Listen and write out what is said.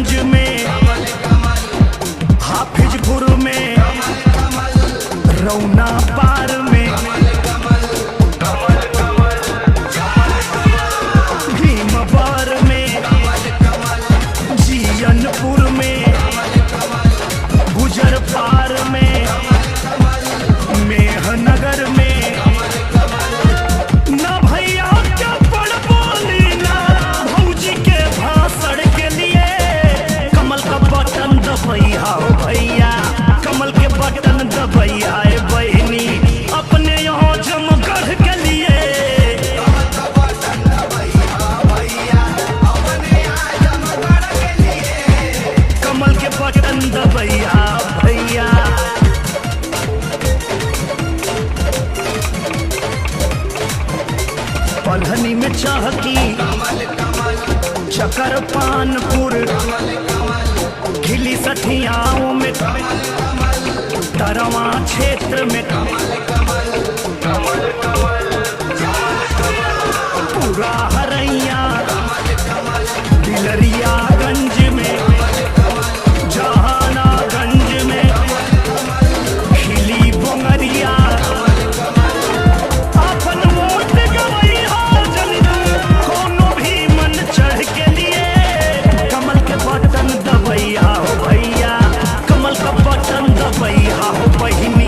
गोपालगंज में, हाफिजपुर में, रौना पार में, भीमबार में, जियनपुर में, गुजर पार में, मेहनगर में। ना भैया क्या बड़ बोली ना भौजी के भाषण के लिए, कमल का बटन दबैया हो भैया, कमल के बटन दबैया है बहनी, अपने यहाँ जमगढ़ के लिए। कमल के बटन दबैया भैया। पलहनी में चहकी चकर पान